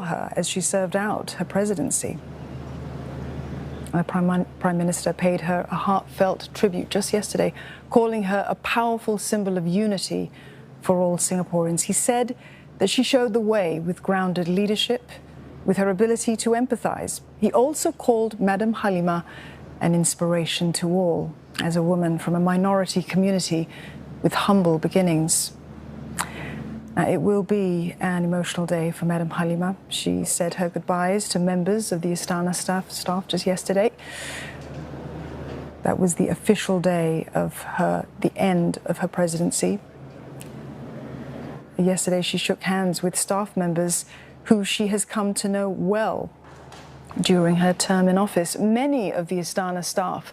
her as she served out her presidency. The Prime Minister paid her a heartfelt tribute just yesterday, calling her a powerful symbol of unity for all Singaporeans. He said that she showed the way with grounded leadership, with her ability to empathize. He also called Madam Halimah an inspiration to all, as a woman from a minority community with humble beginnings. It will be an emotional day for Madam Halimah. She said her goodbyes to members of the Istana staff just yesterday. That was the official day of the end of her presidency. Yesterday, she shook hands with staff members who she has come to know well during her term in office. Many of the Istana staff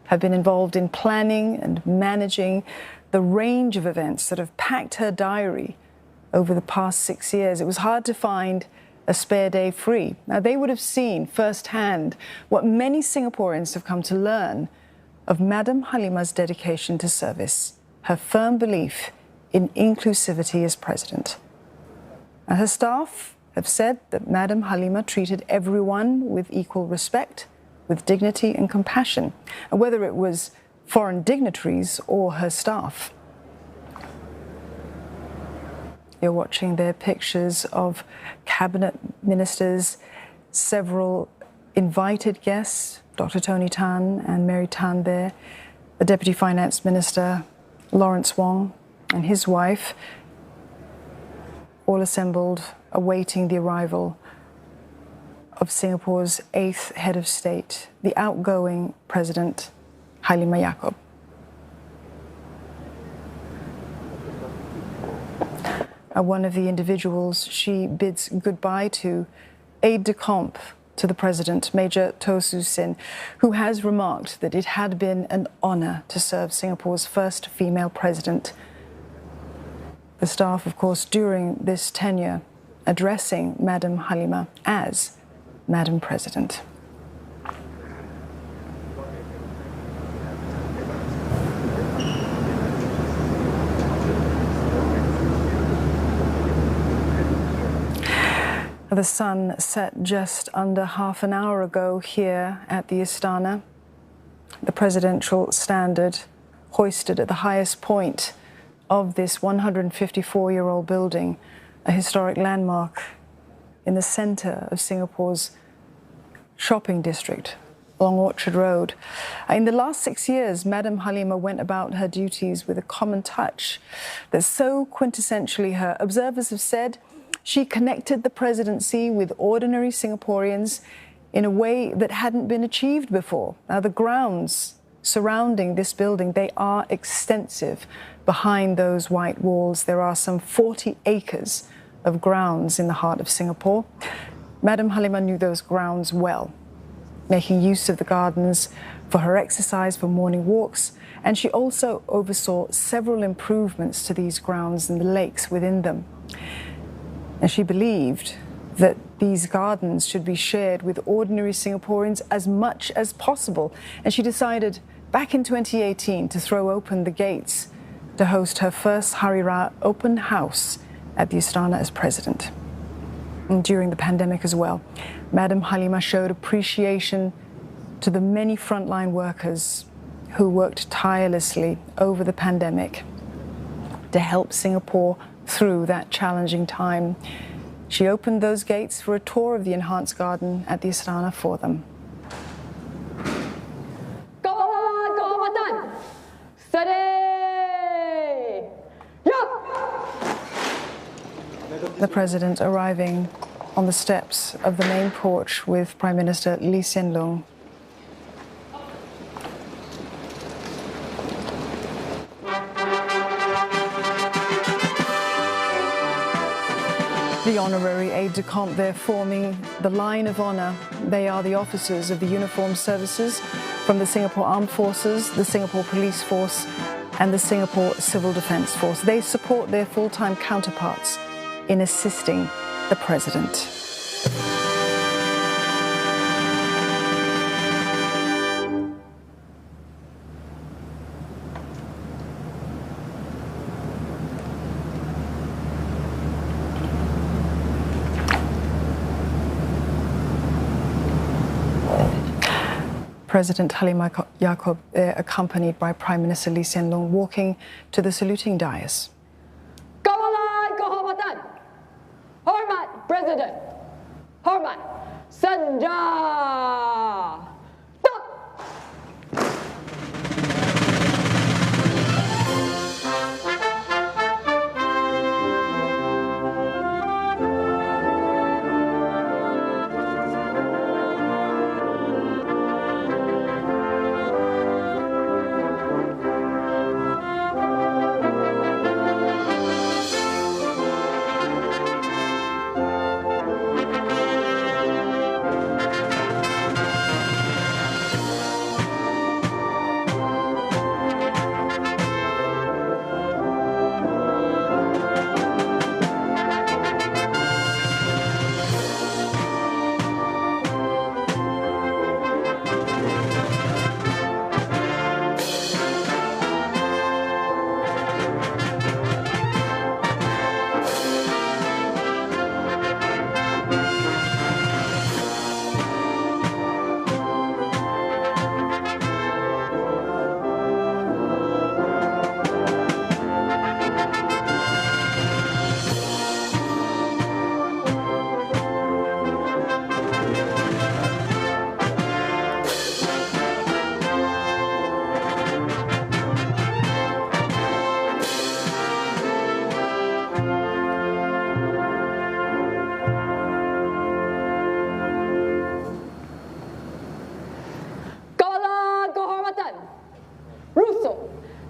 have been involved in planning and managing the range of events that have packed her diary over the past 6 years. It was hard to find a spare day free. Now, they would have seen firsthand what many Singaporeans have come to learn of Madam Halimah's dedication to service, her firm belief in inclusivity as president. And her staff have said that Madam Halimah treated everyone with equal respect, with dignity and compassion, and whether it was foreign dignitaries or her staff. You're watching their pictures of cabinet ministers, several invited guests, Dr. Tony Tan and Mary Tan there, the Deputy Finance Minister, Lawrence Wong, and his wife, all assembled, awaiting the arrival of Singapore's 8th head of state, the outgoing President, Halimah Yacob. One of the individuals she bids goodbye to, aide-de-camp to the President, Major Toh Soo Sin, who has remarked that it had been an honour to serve Singapore's first female president. The staff, of course, during this tenure, addressing Madam Halimah as Madam President. The sun set just under half an hour ago here at the Istana. The presidential standard hoisted at the highest point of this 154-year-old building, a historic landmark in the centre of Singapore's shopping district along Orchard Road. In the last 6 years, Madam Halimah went about her duties with a common touch that's so quintessentially her. Observers have said she connected the presidency with ordinary Singaporeans in a way that hadn't been achieved before. Now, the grounds surrounding this building, they are extensive. Behind those white walls, there are some 40 acres of grounds in the heart of Singapore. Madam Halimah knew those grounds well, making use of the gardens for her exercise, for morning walks, and she also oversaw several improvements to these grounds and the lakes within them. And she believed that these gardens should be shared with ordinary Singaporeans as much as possible. And she decided back in 2018 to throw open the gates to host her first Hari Raya open house at the Istana as president. And during the pandemic as well, Madam Halimah showed appreciation to the many frontline workers who worked tirelessly over the pandemic to help Singapore through that challenging time. She opened those gates for a tour of the enhanced garden at the Istana for them. The President arriving on the steps of the main porch with Prime Minister Lee Hsien Loong. The honorary aide-de-camp there forming the line of honour. They are the officers of the uniformed services from the Singapore Armed Forces, the Singapore Police Force and the Singapore Civil Defence Force. They support their full-time counterparts in assisting the President. President Halimah Yacob, accompanied by Prime Minister Lee Hsien Loong, walking to the saluting dais. Kawalan kehormatan, hormat Presiden, hormat senja.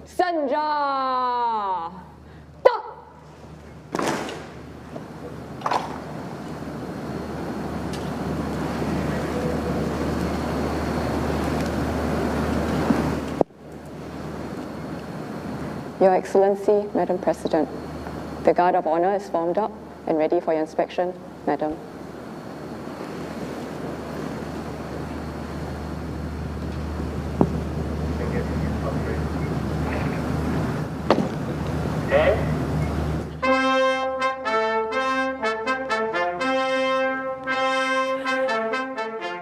Senja. Your Excellency, Madam President, the Guard of Honor is formed up and ready for your inspection, Madam.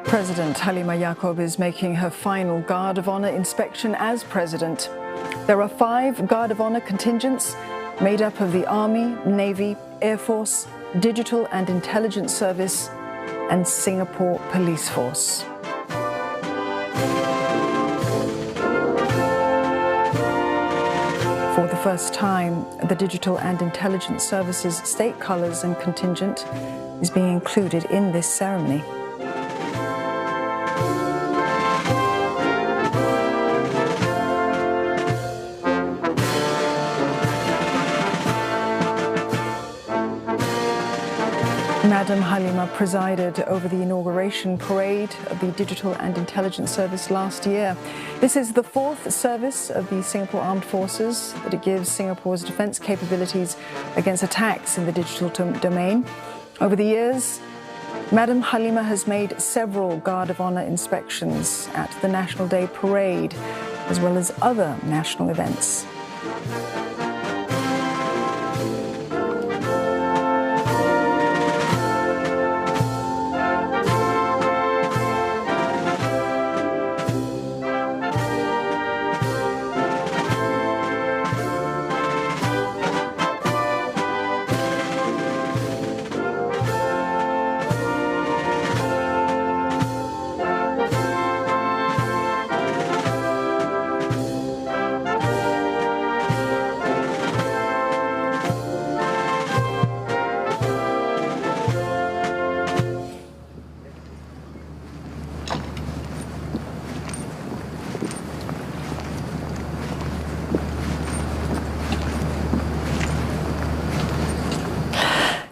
President Halimah Yacob is making her final Guard of Honor inspection as President. There are 5 Guard of Honor contingents made up of the Army, Navy, Air Force, Digital and Intelligence Service, and Singapore Police Force. For the first time, the Digital and Intelligence Service's state colours and contingent is being included in this ceremony. Madam Halimah presided over the inauguration parade of the Digital and Intelligence Service last year. This is the 4th service of the Singapore Armed Forces that it gives Singapore's defence capabilities against attacks in the digital domain. Over the years, Madam Halimah has made several Guard of Honour inspections at the National Day Parade, as well as other national events.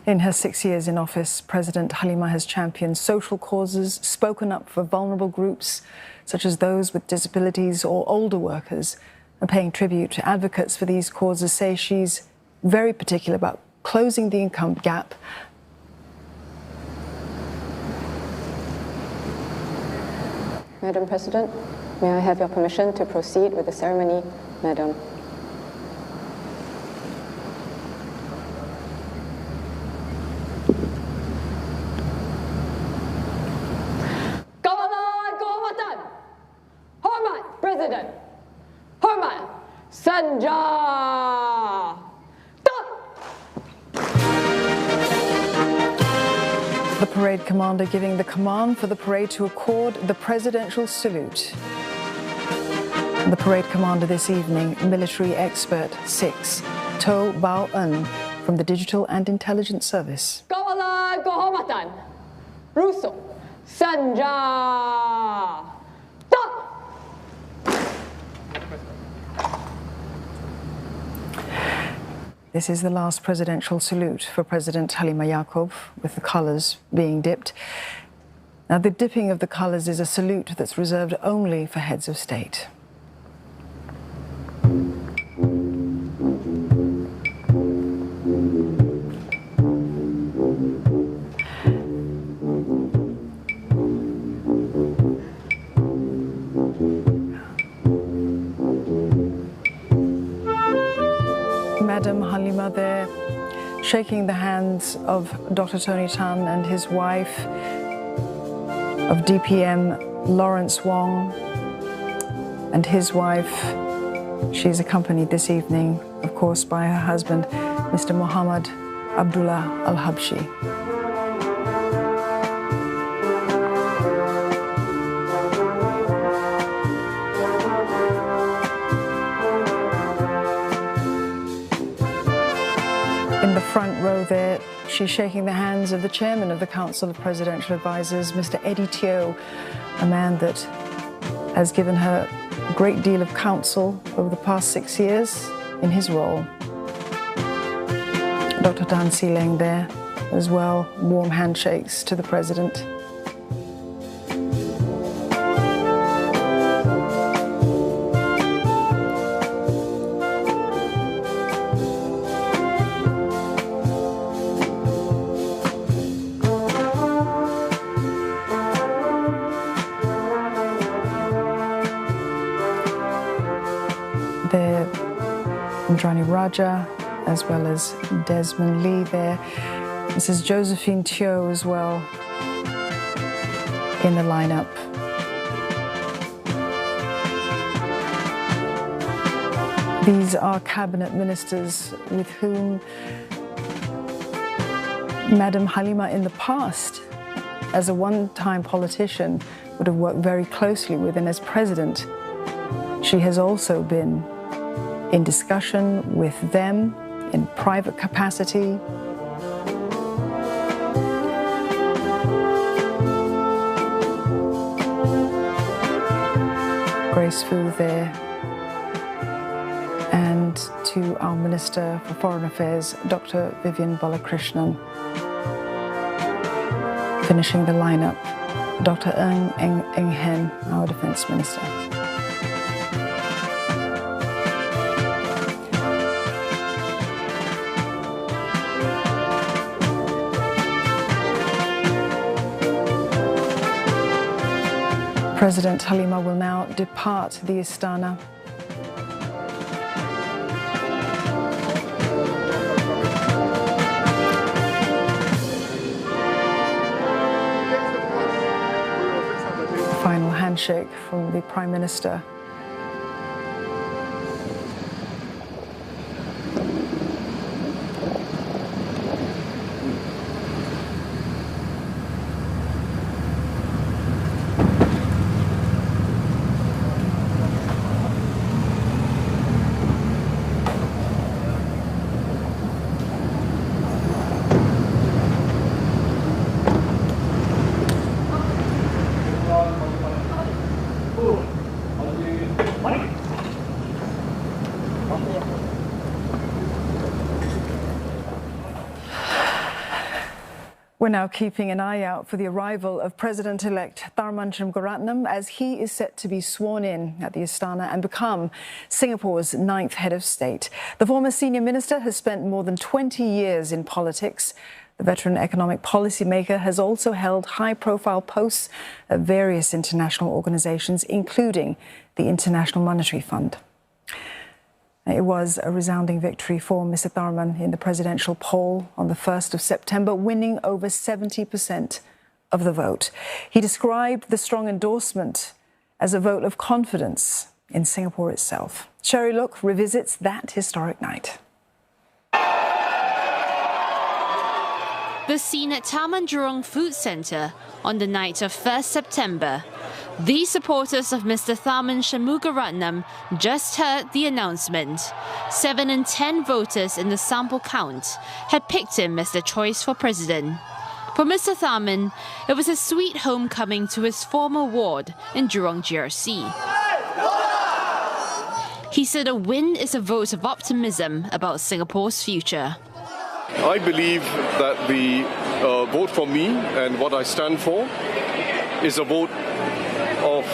In her 6 years in office, President Halimah has championed social causes, spoken up for vulnerable groups, such as those with disabilities or older workers. And paying tribute to advocates for these causes, say she's very particular about closing the income gap. Madam President, may I have your permission to proceed with the ceremony, Madam? Kawalan kehormatan, Sanja! The parade commander giving the command for the parade to accord the presidential salute. The parade commander this evening, military expert 6, To Bao En from the Digital and Intelligence Service. Kawalan Kohomatan! Russo! Sanja! This is the last presidential salute for President Halima Yacob, with the colours being dipped. Now, the dipping of the colours is a salute that's reserved only for heads of state. Madam Halima there, shaking the hands of Dr. Tony Tan and his wife, of DPM Lawrence Wong and his wife. She's accompanied this evening, of course, by her husband, Mr. Mohammed Abdullah Al-Habshi. In the front row there, she's shaking the hands of the chairman of the Council of Presidential Advisors, Mr. Eddie Teo, a man that has given her a great deal of counsel over the past 6 years in his role. Dr. Dan Sileng there as well, warm handshakes to the president. There, Indrani Raja, as well as Desmond Lee there. Mrs. Josephine Teo as well in the lineup. These are cabinet ministers with whom Madam Halima in the past, as a one-time politician, would have worked very closely with, and as president, she has also been in discussion with them in private capacity. Grace Fu there, and to our Minister for Foreign Affairs, Dr. Vivian Balakrishnan. Finishing the lineup, Dr. Eng Hen, our Defence Minister. President Halima will now depart the Istana. Final handshake from the Prime Minister. We're now keeping an eye out for the arrival of President-elect Tharman Shanmugaratnam as he is set to be sworn in at the Istana and become Singapore's 9th head of state. The former senior minister has spent more than 20 years in politics. The veteran economic policymaker has also held high-profile posts at various international organisations, including the International Monetary Fund. It was a resounding victory for Mr. Tharman in the presidential poll on the 1st of September, winning over 70% of the vote. He described the strong endorsement as a vote of confidence in Singapore itself. Sherry Look revisits that historic night. The scene at Taman Jurong Food Centre on the night of 1st September. These supporters of Mr. Tharman Shanmugaratnam just heard the announcement. 7 in 10 voters in the sample count had picked him as their choice for president. For Mr. Tharman, it was a sweet homecoming to his former ward in Jurong GRC. He said a win is a vote of optimism about Singapore's future. I believe that the vote for me and what I stand for is a vote of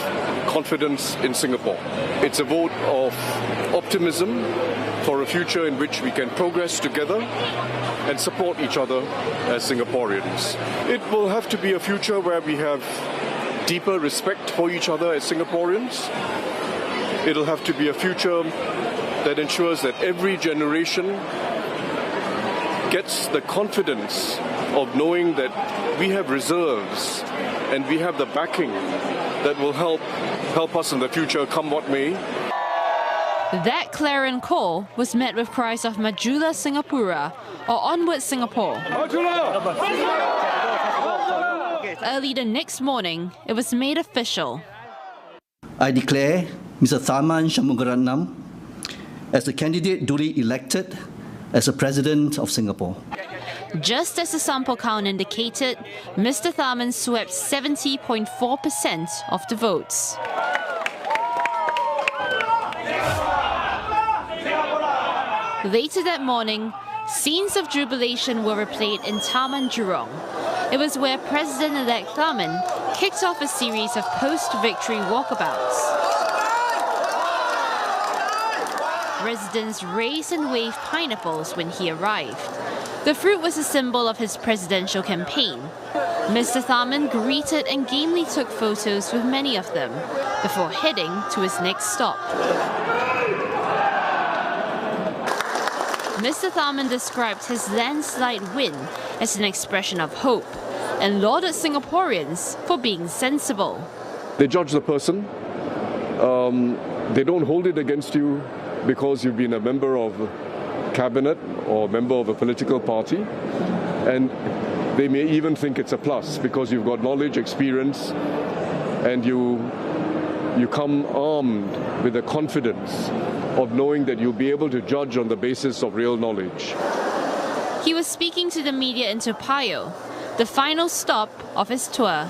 confidence in Singapore. It's a vote of optimism for a future in which we can progress together and support each other as Singaporeans. It will have to be a future where we have deeper respect for each other as Singaporeans. It'll have to be a future that ensures that every generation gets the confidence of knowing that we have reserves and we have the backing that will help us in the future, come what may. That clarion call was met with cries of Majulah Singapura or Onward Singapore. Early the next morning, it was made official. I declare Mr. Tharman Shanmugaratnam as the candidate duly elected as the President of Singapore. Just as the sample count indicated, Mr. Tharman swept 70.4% of the votes. Later that morning, scenes of jubilation were replayed in Taman Jurong. It was where President-elect Tharman kicked off a series of post-victory walkabouts. Residents raised and waved pineapples when he arrived. The fruit was a symbol of his presidential campaign. Mr. Tharman greeted and gamely took photos with many of them before heading to his next stop. Mr. Tharman described his landslide win as an expression of hope and lauded Singaporeans for being sensible. They judge the person. They don't hold it against you because you've been a member of cabinet or a member of a political party, and they may even think it's a plus because you've got knowledge, experience, and you come armed with the confidence of knowing that you'll be able to judge on the basis of real knowledge. He was speaking to the media in Toa Payoh, the final stop of his tour.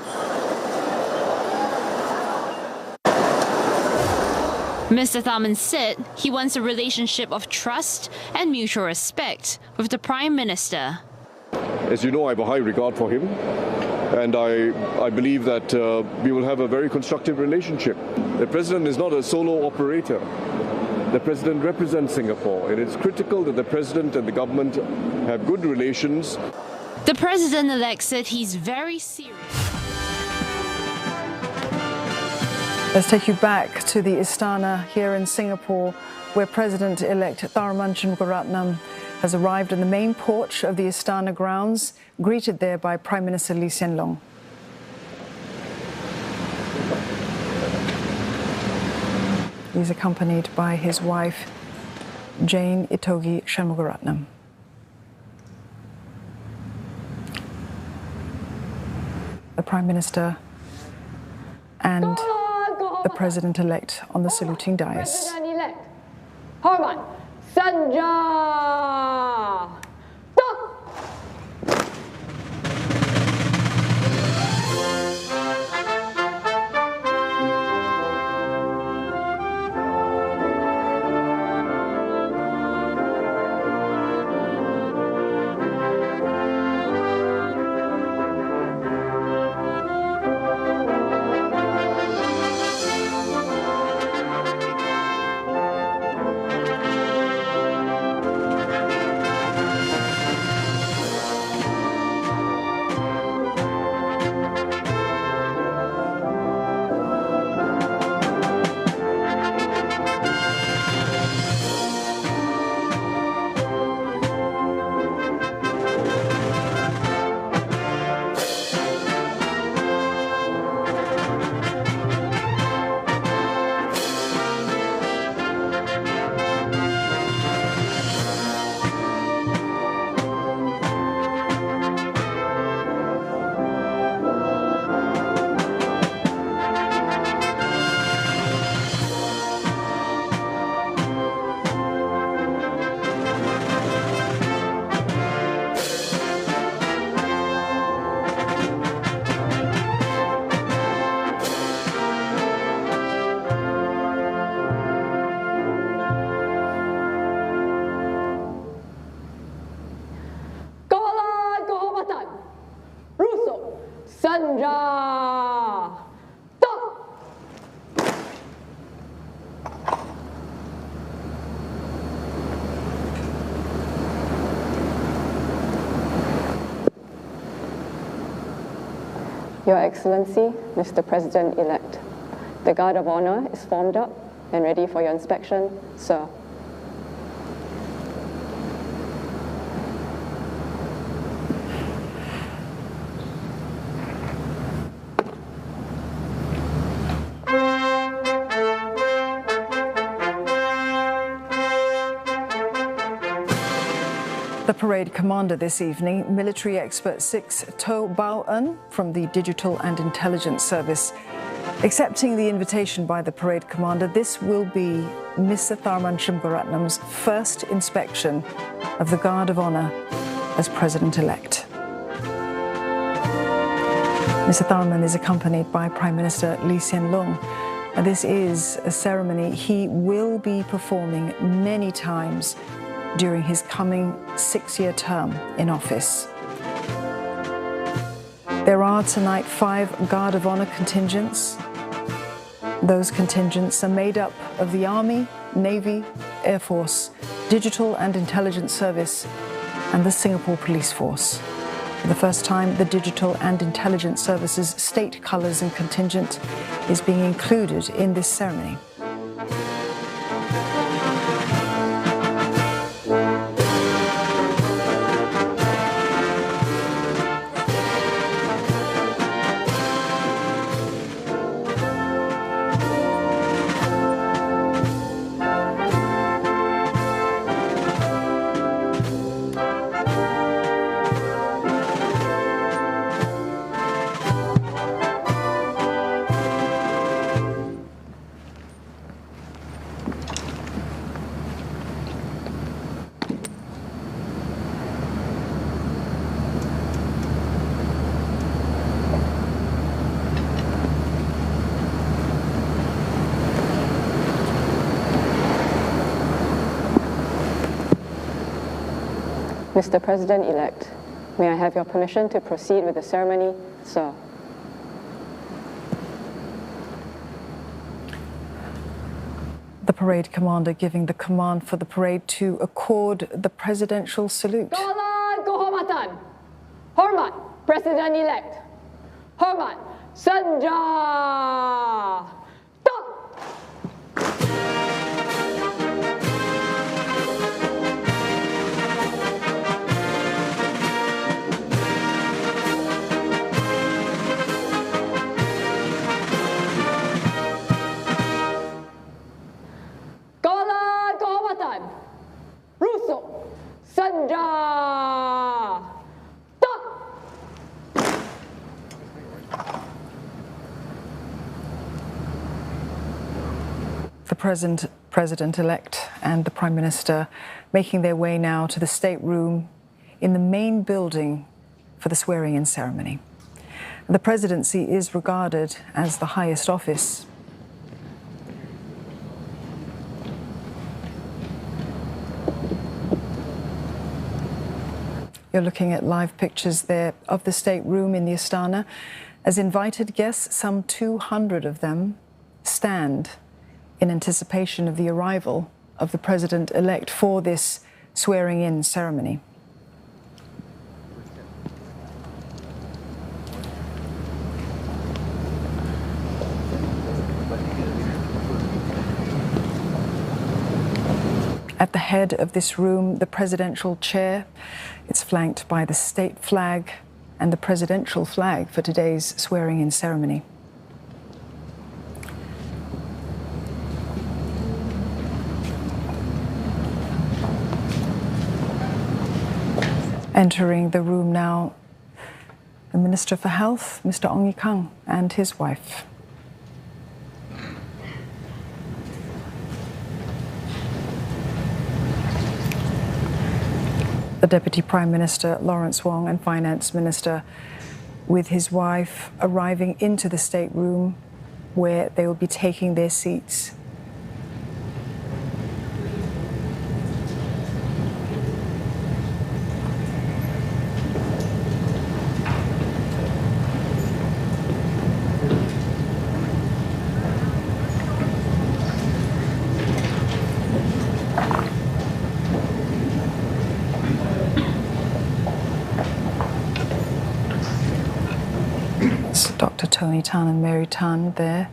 Mr. Tharman said he wants a relationship of trust and mutual respect with the Prime Minister. As you know, I have a high regard for him, and I believe that we will have a very constructive relationship. The President is not a solo operator. The President represents Singapore, and it's critical that the President and the government have good relations. The President-elect said he's very serious. Let's take you back to the Istana here in Singapore, where President-elect Tharman Shanmugaratnam has arrived in the main porch of the Istana grounds, greeted there by Prime Minister Lee Hsien Loong. He's accompanied by his wife, Jane Itogi Shanmugaratnam. The Prime Minister and the President-elect on the saluting dais. President-elect Tharman Sanja. Sandra! Your Excellency, Mr. President-elect, the Guard of Honor is formed up and ready for your inspection, sir. The parade commander this evening, military expert 6 To Bao-eun from the Digital and Intelligence Service. Accepting the invitation by the parade commander, this will be Mr. Tharman Shanmugaratnam's first inspection of the Guard of Honor as President-elect. Mr. Tharman is accompanied by Prime Minister Lee Hsien-loong. And this is a ceremony he will be performing many times during his coming 6-year term in office. There are tonight 5 Guard of Honor contingents. Those contingents are made up of the Army, Navy, Air Force, Digital and Intelligence Service, and the Singapore Police Force. For the first time, the Digital and Intelligence Service's state colours and contingent is being included in this ceremony. Mr. President-elect, may I have your permission to proceed with the ceremony, sir? The parade commander giving the command for the parade to accord the presidential salute. Kawan kehormatan, hormat President-elect, hormat senja. The President-elect and the Prime Minister making their way now to the State Room in the main building for the swearing-in ceremony. The presidency is regarded as the highest office. You're looking at live pictures there of the State Room in the Astana. As invited guests, some 200 of them stand in anticipation of the arrival of the President-elect for this swearing-in ceremony. At the head of this room, the presidential chair. It's flanked by the state flag and the presidential flag for today's swearing-in ceremony. Entering the room now, the Minister for Health, Mr. Ong Ye-kung, and his wife. The Deputy Prime Minister, Lawrence Wong, and Finance Minister with his wife arriving into the State Room where they will be taking their seats. Dr. Tony Tan and Mary Tan there,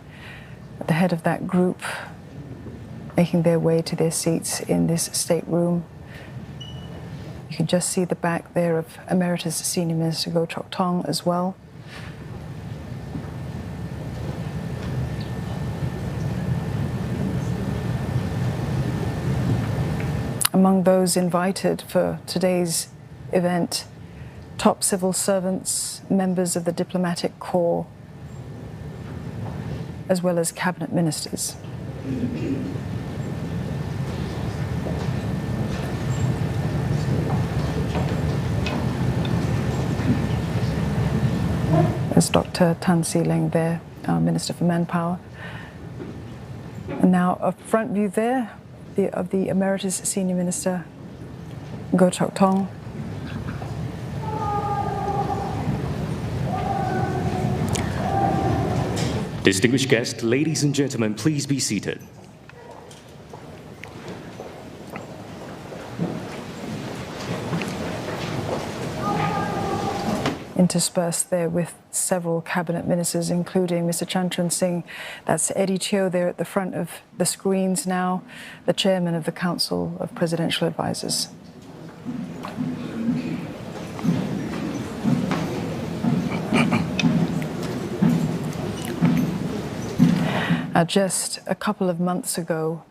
at the head of that group, making their way to their seats in this stateroom. You can just see the back there of Emeritus Senior Minister Goh Chok Tong as well. Among those invited for today's event, top civil servants, members of the diplomatic corps, as well as cabinet ministers. There's Dr. Tan See Leng there, our Minister for Manpower. And now a front view there of the Emeritus Senior Minister, Goh Chok Tong. Distinguished guests, ladies and gentlemen, please be seated. Interspersed there with several cabinet ministers, including Mr. Chan Chun Sing. That's Eddie Teo there at the front of the screens now, the chairman of the Council of Presidential Advisors. Just a couple of months ago,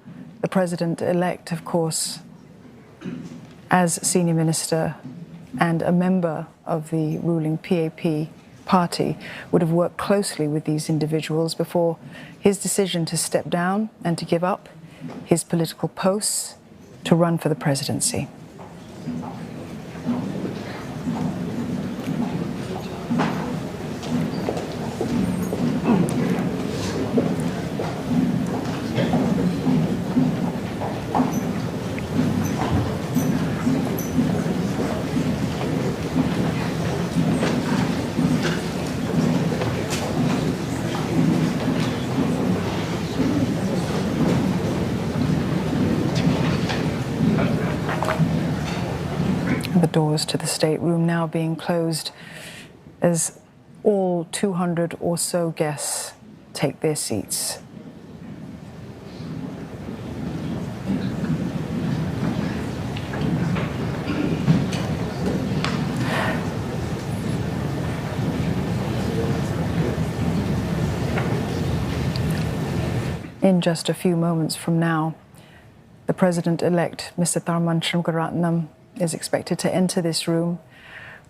the president-elect, of course, as senior minister and a member of the ruling PAP party, would have worked closely with these individuals before his decision to step down and to give up his political posts to run for the presidency. The doors to the stateroom now being closed as all 200 or so guests take their seats. In just a few moments from now, the President-elect, Mr. Tharman Shanmugaratnam, is expected to enter this room,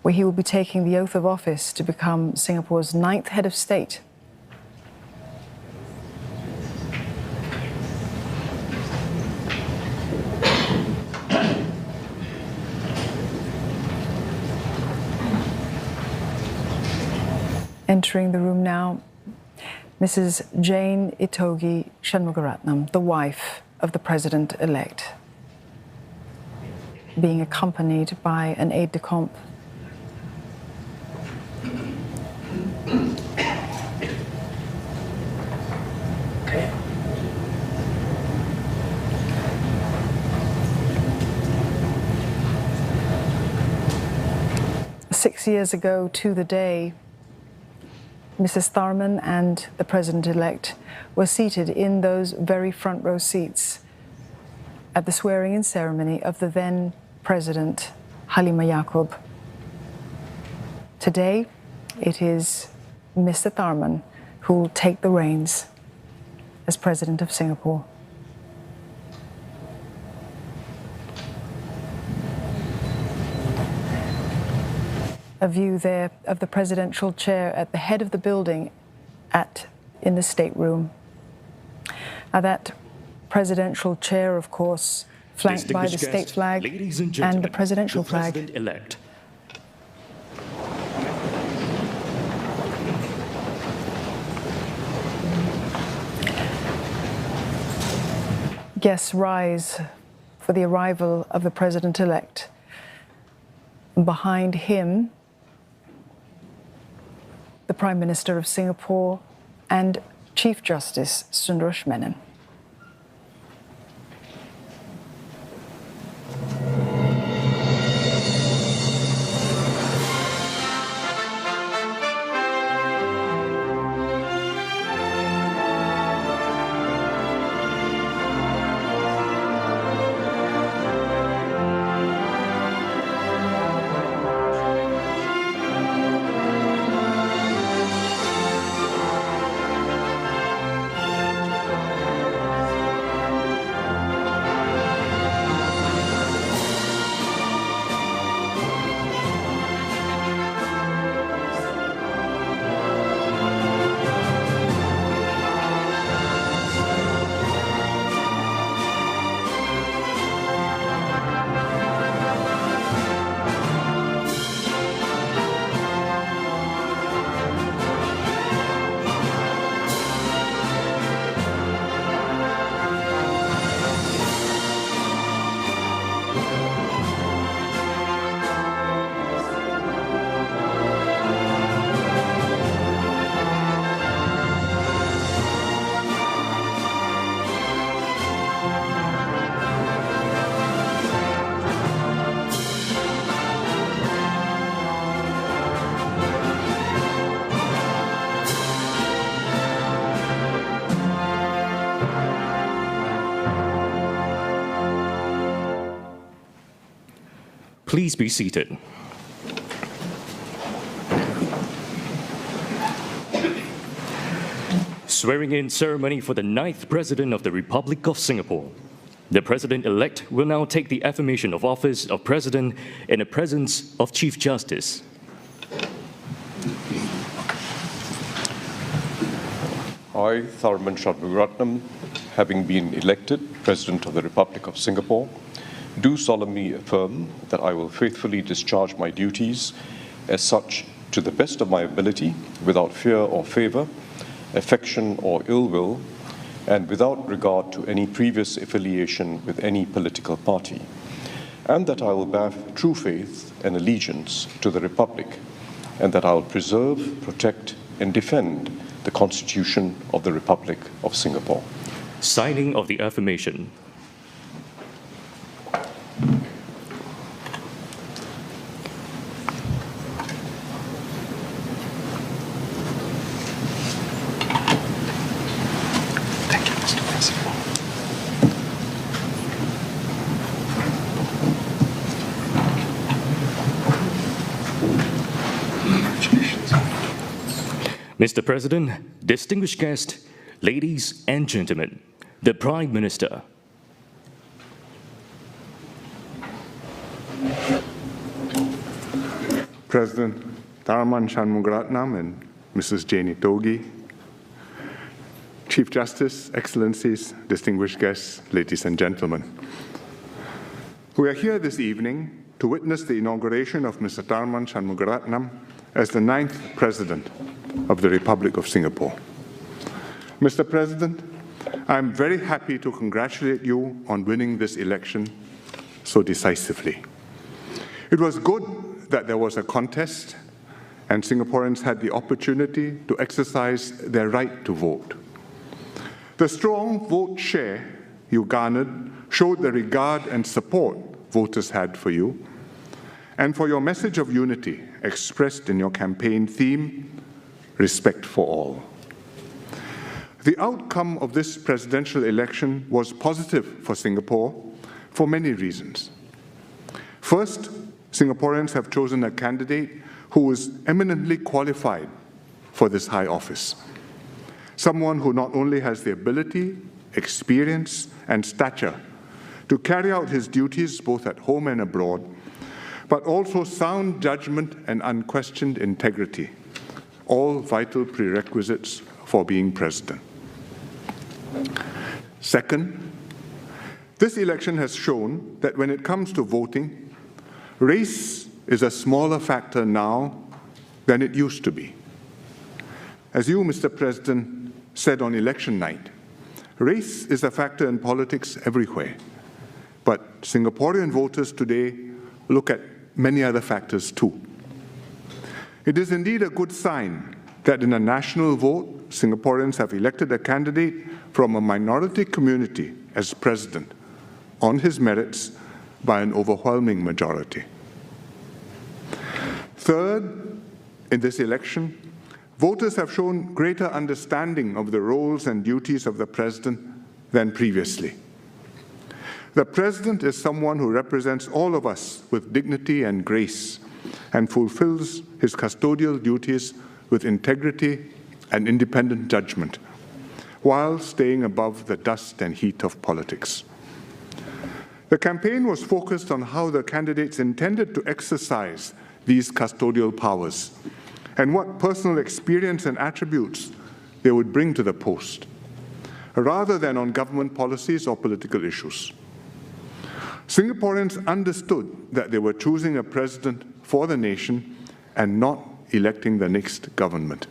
where he will be taking the oath of office to become Singapore's 9th head of state. Entering the room now, Mrs. Jane Itogi Shanmugaratnam, the wife of the President-elect, being accompanied by an aide-de-camp. Six years ago to the day, Mrs. Tharman and the President-elect were seated in those very front row seats at the swearing-in ceremony of the then President Halimah Yacob. Today, it is Mr. Tharman who will take the reins as President of Singapore. A view there of the presidential chair at the head of the building in the stateroom. Now that presidential chair, of course, flanked by the state flag and the presidential flag. President-elect. Guests rise for the arrival of the President-elect. Behind him, the Prime Minister of Singapore and Chief Justice Sundaresh Menon. Please be seated. Swearing-in ceremony for the 9th President of the Republic of Singapore. The President-elect will now take the affirmation of office of President in the presence of Chief Justice. I, Tharman Shanmugaratnam, having been elected President of the Republic of Singapore, do solemnly affirm that I will faithfully discharge my duties as such to the best of my ability, without fear or favor, affection or ill will, and without regard to any previous affiliation with any political party, and that I will bear true faith and allegiance to the Republic, and that I will preserve, protect, and defend the Constitution of the Republic of Singapore. Signing of the affirmation. Mr. President, distinguished guests, ladies and gentlemen, the Prime Minister. President Tharman Shanmugaratnam and Mrs. Janie Togi, Chief Justice, Excellencies, distinguished guests, ladies and gentlemen. We are here this evening to witness the inauguration of Mr. Tharman Shanmugaratnam as the 9th President of the Republic of Singapore. Mr. President, I am very happy to congratulate you on winning this election so decisively. It was good that there was a contest and Singaporeans had the opportunity to exercise their right to vote. The strong vote share you garnered showed the regard and support voters had for you and for your message of unity expressed in your campaign theme, respect for all. The outcome of this presidential election was positive for Singapore for many reasons. First, Singaporeans have chosen a candidate who is eminently qualified for this high office. Someone who not only has the ability, experience, and stature to carry out his duties both at home and abroad, but also sound judgment and unquestioned integrity, all vital prerequisites for being president. Second, this election has shown that when it comes to voting, race is a smaller factor now than it used to be. As you, Mr. President, said on election night, race is a factor in politics everywhere, but Singaporean voters today look at many other factors too. It is indeed a good sign that in a national vote, Singaporeans have elected a candidate from a minority community as president on his merits by an overwhelming majority. Third, in this election, voters have shown greater understanding of the roles and duties of the president than previously. The president is someone who represents all of us with dignity and grace and fulfills his custodial duties with integrity and independent judgment, while staying above the dust and heat of politics. The campaign was focused on how the candidates intended to exercise these custodial powers and what personal experience and attributes they would bring to the post, rather than on government policies or political issues. Singaporeans understood that they were choosing a president for the nation and not electing the next government.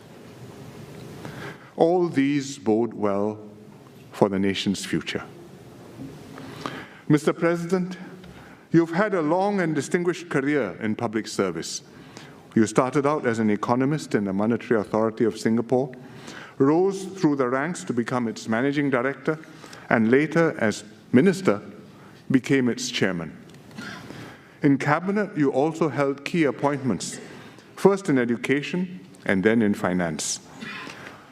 All these bode well for the nation's future. Mr. President, you've had a long and distinguished career in public service. You started out as an economist in the Monetary Authority of Singapore, rose through the ranks to become its managing director, and later, as minister, became its chairman. In cabinet, you also held key appointments, first in education and then in finance.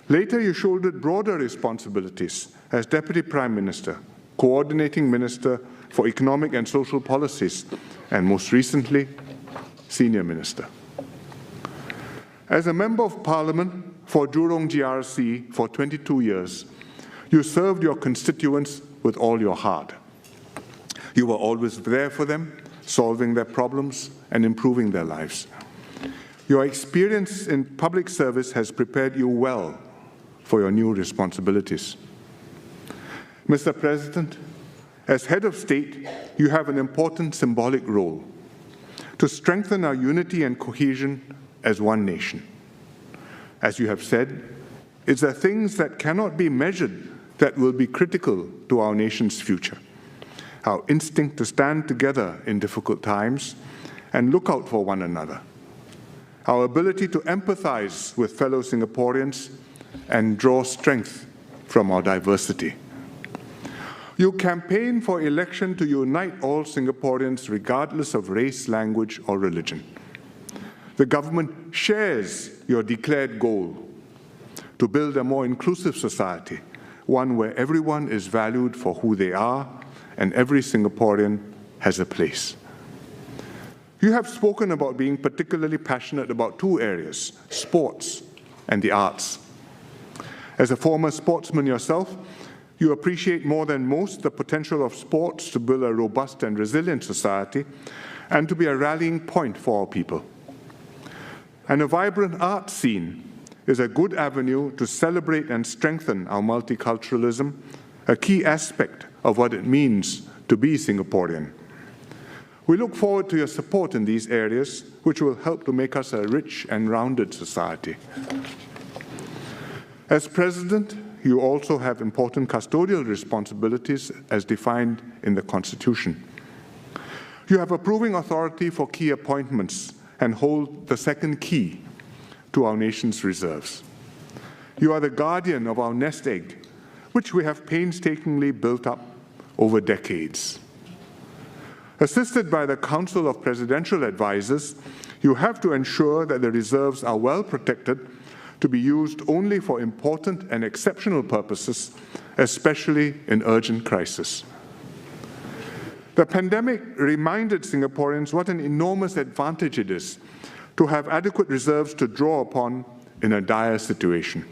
Later, you shouldered broader responsibilities as Deputy Prime Minister, Coordinating Minister, for Economic and Social Policies, and most recently, Senior Minister. As a Member of Parliament for Jurong GRC for 22 years, you served your constituents with all your heart. You were always there for them, solving their problems and improving their lives. Your experience in public service has prepared you well for your new responsibilities. Mr. President, as head of state, you have an important symbolic role to strengthen our unity and cohesion as one nation. As you have said, it's the things that cannot be measured that will be critical to our nation's future. Our instinct to stand together in difficult times and look out for one another. Our ability to empathize with fellow Singaporeans and draw strength from our diversity. You campaign for election to unite all Singaporeans regardless of race, language, or religion. The government shares your declared goal to build a more inclusive society, one where everyone is valued for who they are and every Singaporean has a place. You have spoken about being particularly passionate about two areas, sports and the arts. As a former sportsman yourself, you appreciate more than most the potential of sports to build a robust and resilient society and to be a rallying point for our people. And a vibrant art scene is a good avenue to celebrate and strengthen our multiculturalism, a key aspect of what it means to be Singaporean. We look forward to your support in these areas, which will help to make us a rich and rounded society. As President, you also have important custodial responsibilities as defined in the Constitution. You have approving authority for key appointments and hold the second key to our nation's reserves. You are the guardian of our nest egg, which we have painstakingly built up over decades. Assisted by the Council of Presidential Advisors, you have to ensure that the reserves are well protected to be used only for important and exceptional purposes, especially in urgent crisis. The pandemic reminded Singaporeans what an enormous advantage it is to have adequate reserves to draw upon in a dire situation.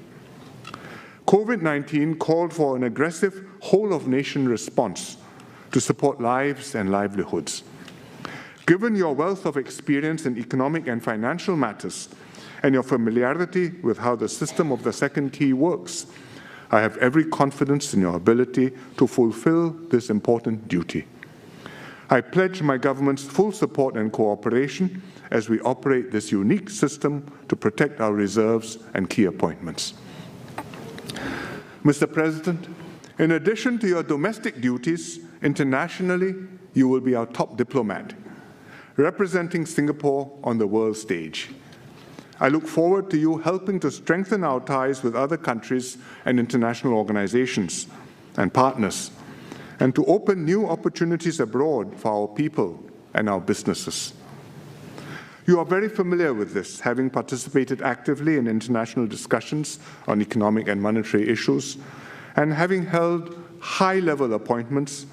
COVID-19 called for an aggressive whole-of-nation response to support lives and livelihoods. Given your wealth of experience in economic and financial matters and your familiarity with how the system of the second key works, I have every confidence in your ability to fulfill this important duty. I pledge my government's full support and cooperation as we operate this unique system to protect our reserves and key appointments. Mr. President, in addition to your domestic duties, internationally, you will be our top diplomat, representing Singapore on the world stage. I look forward to you helping to strengthen our ties with other countries and international organizations and partners, and to open new opportunities abroad for our people and our businesses. You are very familiar with this, having participated actively in international discussions on economic and monetary issues, and having held high-level appointments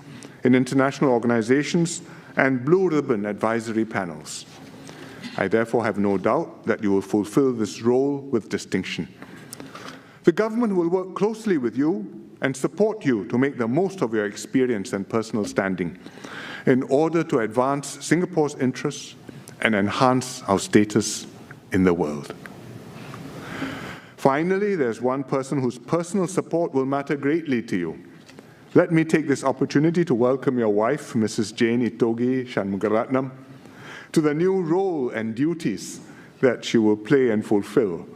in international organizations and blue ribbon advisory panels. I therefore have no doubt that you will fulfill this role with distinction. The government will work closely with you and support you to make the most of your experience and personal standing in order to advance Singapore's interests and enhance our status in the world. Finally, there's one person whose personal support will matter greatly to you. Let me take this opportunity to welcome your wife, Mrs. Jane Itogi Shanmugaratnam, to the new role and duties that she will play and fulfill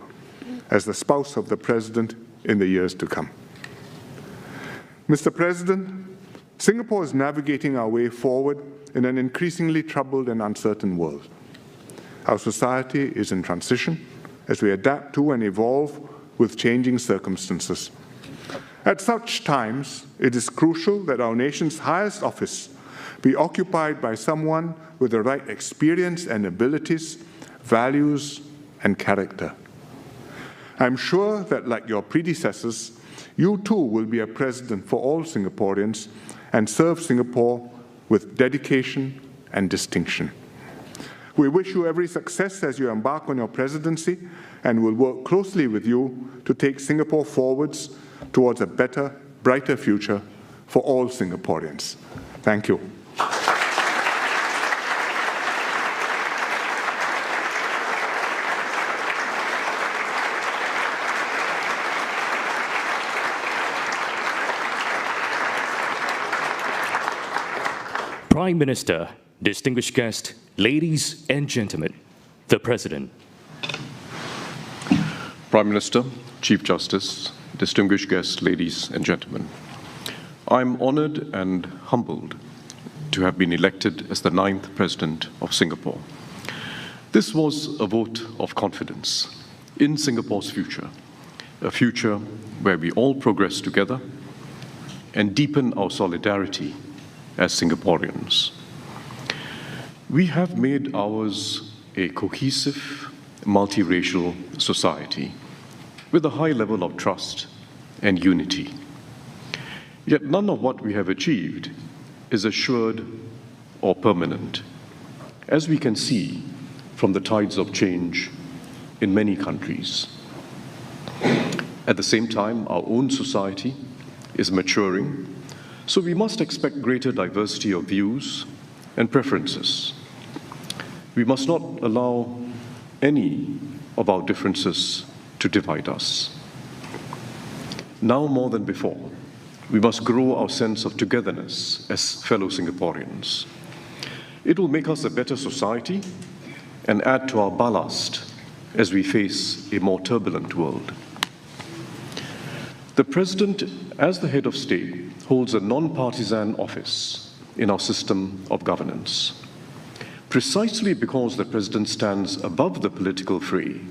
as the spouse of the President in the years to come. Mr. President, Singapore is navigating our way forward in an increasingly troubled and uncertain world. Our society is in transition as we adapt to and evolve with changing circumstances. At such times, it is crucial that our nation's highest office be occupied by someone with the right experience and abilities, values, and character. I'm sure that, like your predecessors, you too will be a president for all Singaporeans and serve Singapore with dedication and distinction. We wish you every success as you embark on your presidency and will work closely with you to take Singapore forwards towards a better, brighter future for all Singaporeans. Thank you. Prime Minister, distinguished guests, ladies and gentlemen, the President. Prime Minister, Chief Justice, distinguished guests, ladies and gentlemen, I'm honored and humbled to have been elected as the 9th President of Singapore. This was a vote of confidence in Singapore's future, a future where we all progress together and deepen our solidarity as Singaporeans. We have made ours a cohesive, multiracial society with a high level of trust and unity. Yet none of what we have achieved is assured or permanent, as we can see from the tides of change in many countries. At the same time, our own society is maturing, so we must expect greater diversity of views and preferences. We must not allow any of our differences to divide us. Now more than before, we must grow our sense of togetherness as fellow Singaporeans. It will make us a better society and add to our ballast as we face a more turbulent world. The President, as the head of state, holds a non-partisan office in our system of governance. Precisely because the President stands above the political fray,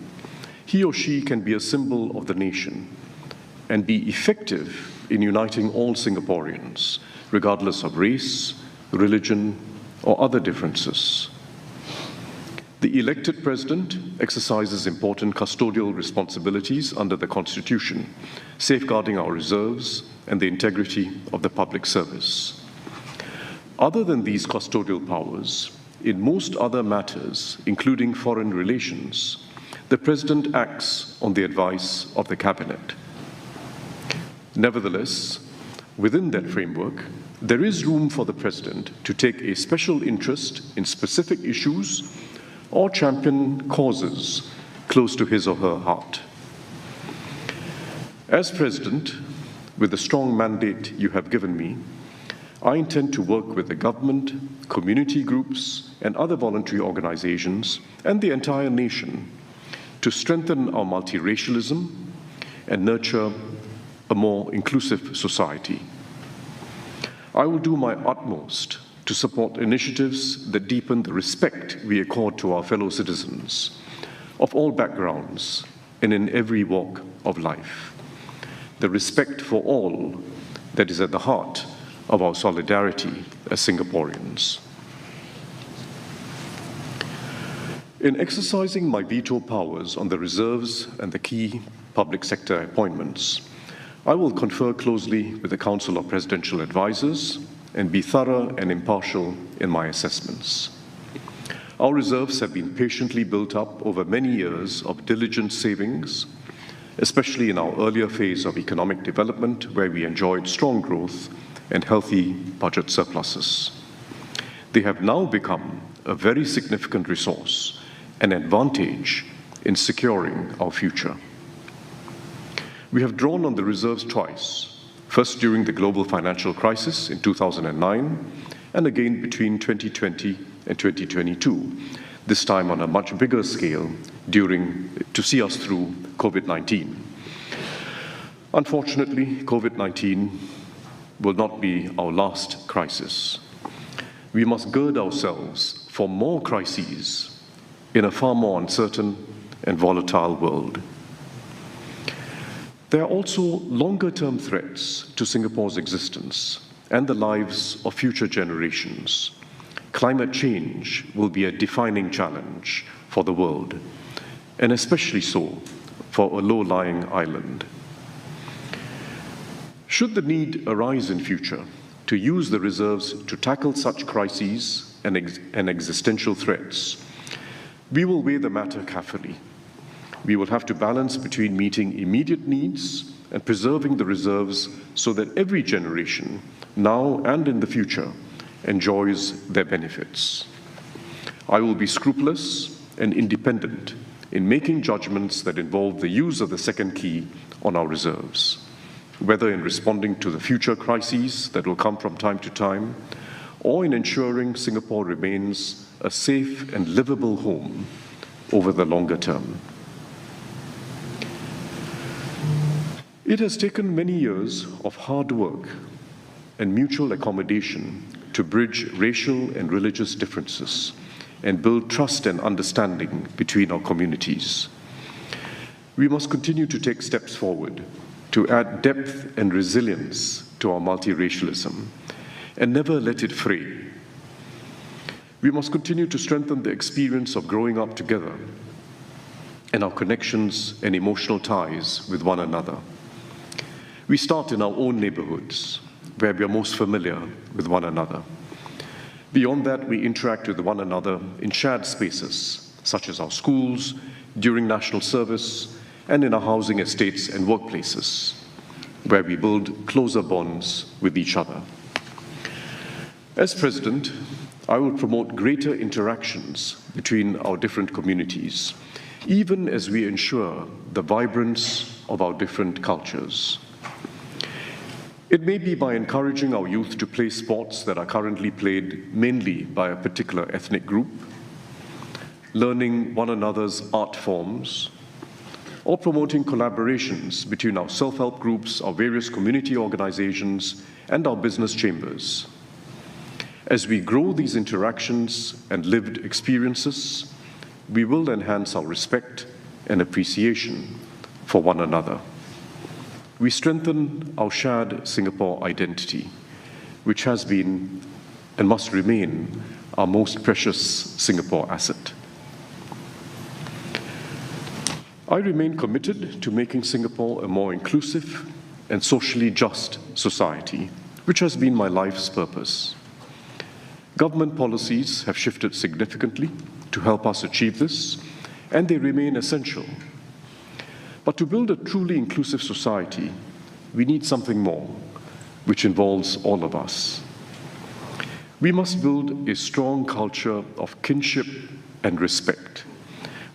he or she can be a symbol of the nation and be effective in uniting all Singaporeans, regardless of race, religion, or other differences. The elected President exercises important custodial responsibilities under the Constitution, safeguarding our reserves and the integrity of the public service. Other than these custodial powers, in most other matters, including foreign relations, the President acts on the advice of the Cabinet. Nevertheless, within that framework, there is room for the President to take a special interest in specific issues or champion causes close to his or her heart. As President, with the strong mandate you have given me, I intend to work with the government, community groups, and other voluntary organizations, and the entire nation to strengthen our multiracialism and nurture a more inclusive society. I will do my utmost to support initiatives that deepen the respect we accord to our fellow citizens of all backgrounds and in every walk of life. The respect for all that is at the heart of our solidarity as Singaporeans. In exercising my veto powers on the reserves and the key public sector appointments, I will confer closely with the Council of Presidential Advisors and be thorough and impartial in my assessments. Our reserves have been patiently built up over many years of diligent savings, especially in our earlier phase of economic development, where we enjoyed strong growth and healthy budget surpluses. They have now become a very significant resource, an advantage in securing our future. We have drawn on the reserves twice, first during the global financial crisis in 2009, and again between 2020 and 2022, this time on a much bigger scale to see us through COVID-19. Unfortunately, COVID-19 will not be our last crisis. We must gird ourselves for more crises in a far more uncertain and volatile world. There are also longer-term threats to Singapore's existence and the lives of future generations. Climate change will be a defining challenge for the world, and especially so for a low-lying island. Should the need arise in future, to use the reserves to tackle such crises and existential threats. We will weigh the matter carefully. We will have to balance between meeting immediate needs and preserving the reserves so that every generation, now and in the future, enjoys their benefits. I will be scrupulous and independent in making judgments that involve the use of the second key on our reserves, whether in responding to the future crises that will come from time to time, or in ensuring Singapore remains a safe and livable home over the longer term. It has taken many years of hard work and mutual accommodation to bridge racial and religious differences and build trust and understanding between our communities. We must continue to take steps forward to add depth and resilience to our multiracialism and never let it fray. We must continue to strengthen the experience of growing up together and our connections and emotional ties with one another. We start in our own neighborhoods, where we are most familiar with one another. Beyond that, we interact with one another in shared spaces, such as our schools, during national service, and in our housing estates and workplaces, where we build closer bonds with each other. As President, I will promote greater interactions between our different communities, even as we ensure the vibrance of our different cultures. It may be by encouraging our youth to play sports that are currently played mainly by a particular ethnic group, learning one another's art forms, or promoting collaborations between our self-help groups, our various community organizations, and our business chambers. As we grow these interactions and lived experiences, we will enhance our respect and appreciation for one another. We strengthen our shared Singapore identity, which has been and must remain our most precious Singapore asset. I remain committed to making Singapore a more inclusive and socially just society, which has been my life's purpose. Government policies have shifted significantly to help us achieve this, and they remain essential. But to build a truly inclusive society, we need something more, which involves all of us. We must build a strong culture of kinship and respect,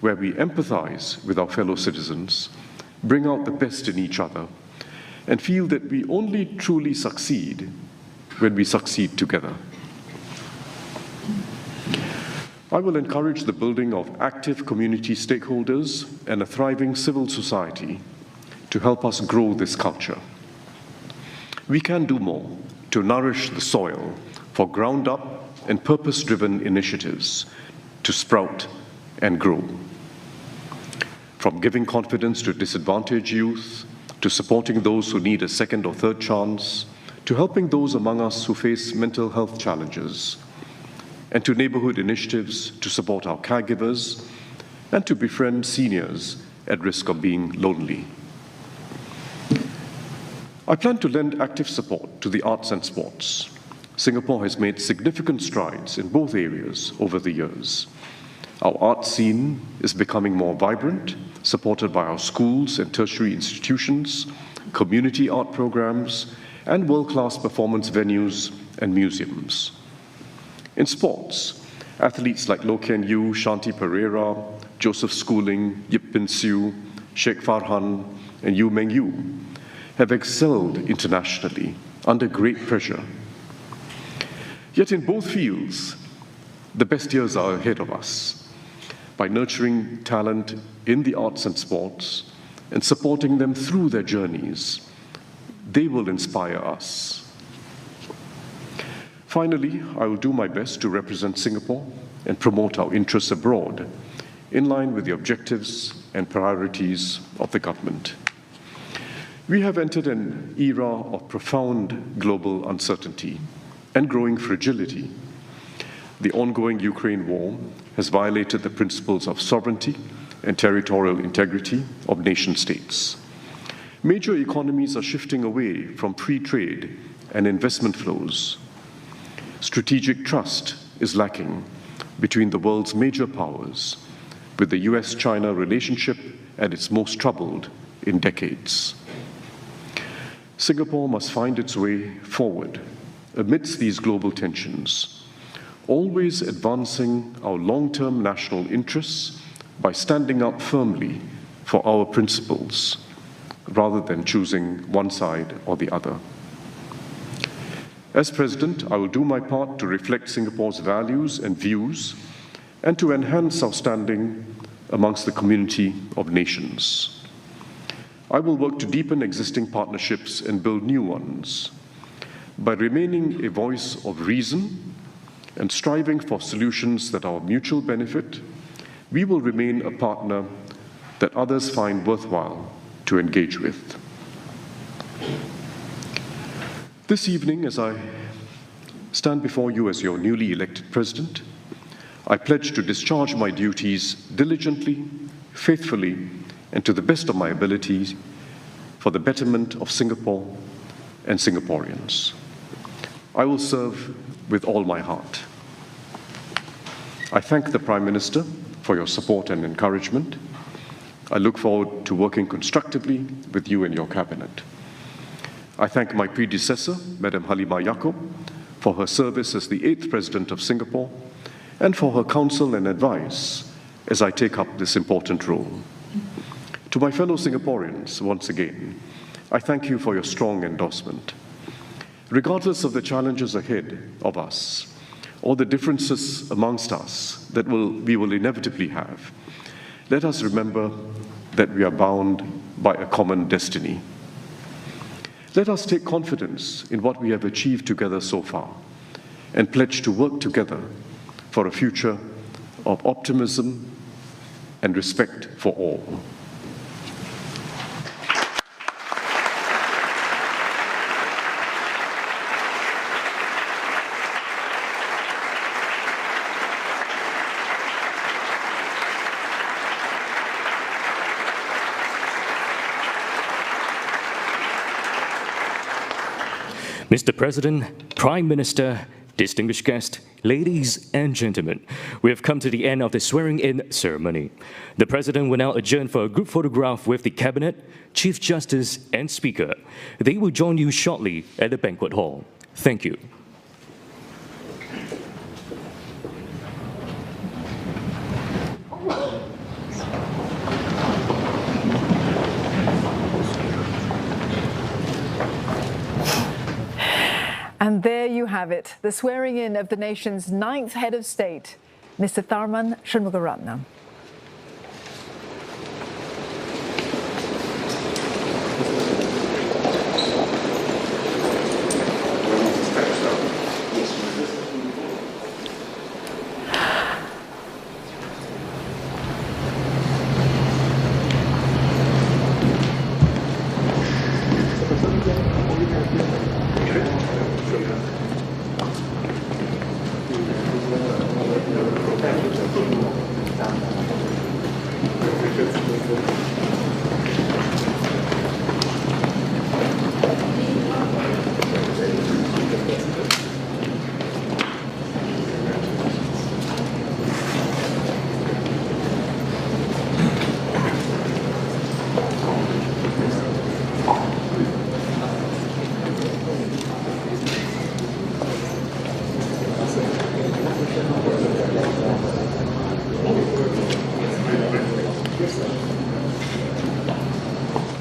where we empathize with our fellow citizens, bring out the best in each other, and feel that we only truly succeed when we succeed together. I will encourage the building of active community stakeholders and a thriving civil society to help us grow this culture. We can do more to nourish the soil for ground-up and purpose-driven initiatives to sprout and grow. From giving confidence to disadvantaged youth, to supporting those who need a second or third chance, to helping those among us who face mental health challenges, and to neighborhood initiatives to support our caregivers and to befriend seniors at risk of being lonely. I plan to lend active support to the arts and sports. Singapore has made significant strides in both areas over the years. Our art scene is becoming more vibrant, supported by our schools and tertiary institutions, community art programs, and world-class performance venues and museums. In sports, athletes like Loh Ken Yew, Shanti Pereira, Joseph Schooling, Yip Bin Siu, Sheikh Farhan, and Yu Meng Yu have excelled internationally under great pressure. Yet in both fields, the best years are ahead of us. By nurturing talent in the arts and sports and supporting them through their journeys, they will inspire us. Finally, I will do my best to represent Singapore and promote our interests abroad in line with the objectives and priorities of the government. We have entered an era of profound global uncertainty and growing fragility. The ongoing Ukraine war has violated the principles of sovereignty and territorial integrity of nation states. Major economies are shifting away from free trade and investment flows. Strategic trust is lacking between the world's major powers, with the US-China relationship at its most troubled in decades. Singapore must find its way forward amidst these global tensions, always advancing our long-term national interests by standing up firmly for our principles, rather than choosing one side or the other. As President, I will do my part to reflect Singapore's values and views and to enhance our standing amongst the community of nations. I will work to deepen existing partnerships and build new ones. By remaining a voice of reason and striving for solutions that are of mutual benefit, we will remain a partner that others find worthwhile to engage with. This evening, as I stand before you as your newly elected President, I pledge to discharge my duties diligently, faithfully, and to the best of my abilities for the betterment of Singapore and Singaporeans. I will serve with all my heart. I thank the Prime Minister for your support and encouragement. I look forward to working constructively with you and your cabinet. I thank my predecessor, Madam Halimah Yacob, for her service as the 8th President of Singapore and for her counsel and advice as I take up this important role. To my fellow Singaporeans, once again, I thank you for your strong endorsement. Regardless of the challenges ahead of us or the differences amongst us that we will inevitably have, let us remember that we are bound by a common destiny. Let us take confidence in what we have achieved together so far and pledge to work together for a future of optimism and respect for all. Mr. President, Prime Minister, distinguished guests, ladies and gentlemen, we have come to the end of the swearing-in ceremony. The President will now adjourn for a group photograph with the Cabinet, Chief Justice, and Speaker. They will join you shortly at the banquet hall. Thank you. And there you have it, the swearing-in of the nation's 9th head of state, Mr. Tharman Shanmugaratnam.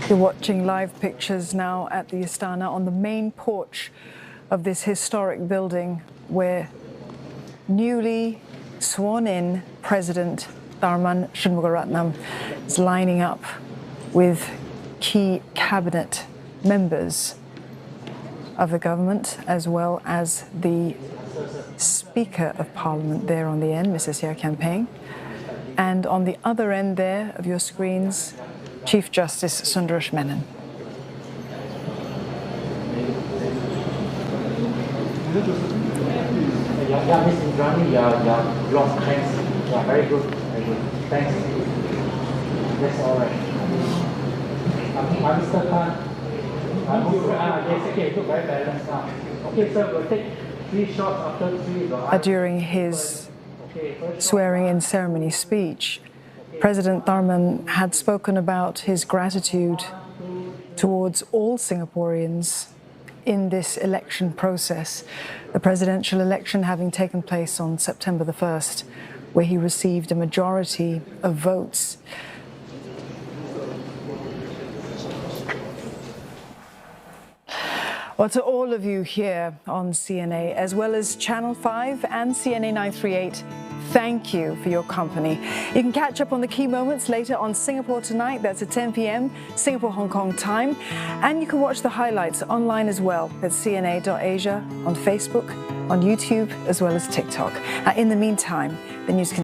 You're watching live pictures now at the Istana on the main porch of this historic building where newly sworn-in President Tharman Shanmugaratnam is lining up with key cabinet members of the government, as well as the Speaker of Parliament there on the end, Mrs. Seah Kian Peng. And on the other end there of your screens, Chief Justice Sundaresh Menon. Yeah, Ms. Indrani, yeah, thanks. Yeah, very good, very good. Thanks. That's all right. Mr. Khan. Yes, okay, look very balanced now. Okay, sir, we'll take 3 shots after 3. During his swearing-in ceremony speech, President Tharman had spoken about his gratitude towards all Singaporeans in this election process, the presidential election having taken place on September the 1st, where he received a majority of votes. Well, to all of you here on CNA, as well as Channel 5 and CNA 938, thank you for your company. You can catch up on the key moments later on Singapore Tonight. That's at 10 p.m. Singapore Hong Kong time. And you can watch the highlights online as well at cna.asia, on Facebook, on YouTube, as well as TikTok. In the meantime, the news